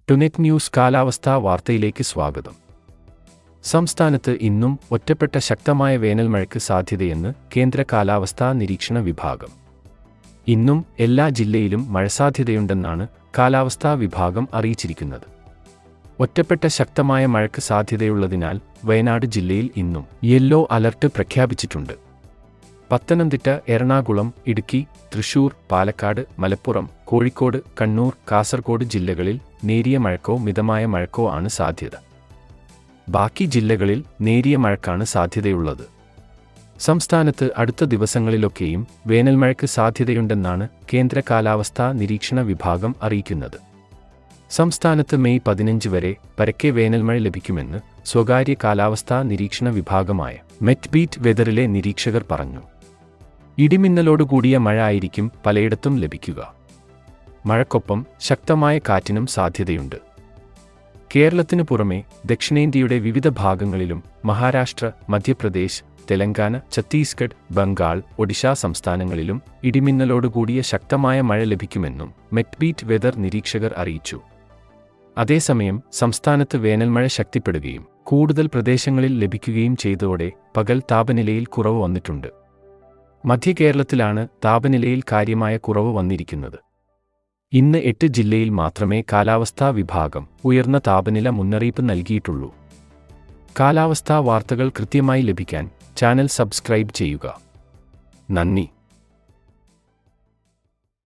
ടുനെറ്റ് news കാലാവസ്ഥാ വാർത്തയിലേക്ക് സ്വാഗതം. സംസ്ഥാനത്ത് ഇന്നും ഒറ്റപ്പെട്ട ശക്തമായ വേനൽമഴയ്ക്ക് സാധ്യതയെന്ന് കേന്ദ്ര കാലാവസ്ഥാ നിരീക്ഷണ വിഭാഗം. ഇന്നും എല്ലാ ജില്ലയിലും മഴസാധ്യതയുണ്ടെന്നാണ് കാലാവസ്ഥാ വിഭാഗം അറിയിച്ചിരിക്കുന്നത്. ഒറ്റപ്പെട്ട ശക്തമായ മഴയ്ക്ക് സാധ്യതയുള്ളതിനാൽ വയനാട് ജില്ലയിൽ ഇന്നും യെല്ലോ അലർട്ട് പ്രഖ്യാപിച്ചിട്ടുണ്ട്. പത്തനംതിട്ട, എറണാകുളം, ഇടുക്കി, തൃശൂർ, പാലക്കാട്, മലപ്പുറം, കോഴിക്കോട്, കണ്ണൂർ, കാസർഗോഡ് ജില്ലകളിൽ നേരിയ മഴക്കോ മിതമായ മഴക്കോ ആണ് സാധ്യത. ബാക്കി ജില്ലകളിൽ നേരിയ മഴക്കാണ് സാധ്യതയുള്ളത്. സംസ്ഥാനത്ത് അടുത്ത ദിവസങ്ങളിലൊക്കെയും വേനൽമഴയ്ക്ക് സാധ്യതയുണ്ടെന്നാണ് കേന്ദ്ര കാലാവസ്ഥാ നിരീക്ഷണ വിഭാഗം അറിയിക്കുന്നത്. സംസ്ഥാനത്ത് മെയ് 15 വരെ പരക്കെ വേനൽമഴ ലഭിക്കുമെന്ന് സ്വകാര്യ കാലാവസ്ഥാ നിരീക്ഷണ വിഭാഗമായ മെറ്റ്ബീറ്റ് വെതറിലെ നിരീക്ഷകർ പറഞ്ഞു. ഇടിമിന്നലോടുകൂടിയ മഴ ആയിരിക്കും പലയിടത്തും ലഭിക്കുക. മഴക്കൊപ്പം ശക്തമായ കാറ്റിനും സാധ്യതയുണ്ട്. കേരളത്തിനു പുറമെ ദക്ഷിണേന്ത്യയുടെ വിവിധ ഭാഗങ്ങളിലും മഹാരാഷ്ട്ര, മധ്യപ്രദേശ്, തെലങ്കാന, ഛത്തീസ്ഗഡ്, ബംഗാൾ, ഒഡിഷ സംസ്ഥാനങ്ങളിലും ഇടിമിന്നലോടുകൂടിയ ശക്തമായ മഴ ലഭിക്കുമെന്നും മെറ്റ്ബീറ്റ് വെതർ നിരീക്ഷകർ അറിയിച്ചു. അതേസമയം സംസ്ഥാനത്ത് വേനൽമഴ ശക്തിപ്പെടുകയും കൂടുതൽ പ്രദേശങ്ങളിൽ ലഭിക്കുകയും ചെയ്തതോടെ പകൽ താപനിലയിൽ കുറവ് വന്നിട്ടുണ്ട്. മധ്യകേരളത്തിലാണ് താപനിലയിൽ കാര്യമായ കുറവ് വന്നിരിക്കുന്നത്. ഇന്ന് 8 ജില്ലയിൽ മാത്രമേ കാലാവസ്ഥാ വിഭാഗം ഉയർന്ന താപനില മുന്നറിയിപ്പ് നൽകിയിട്ടുള്ളൂ. കാലാവസ്ഥാ വാർത്തകൾ കൃത്യമായി ലഭിക്കാൻ ചാനൽ സബ്സ്ക്രൈബ് ചെയ്യുക. നന്ദി.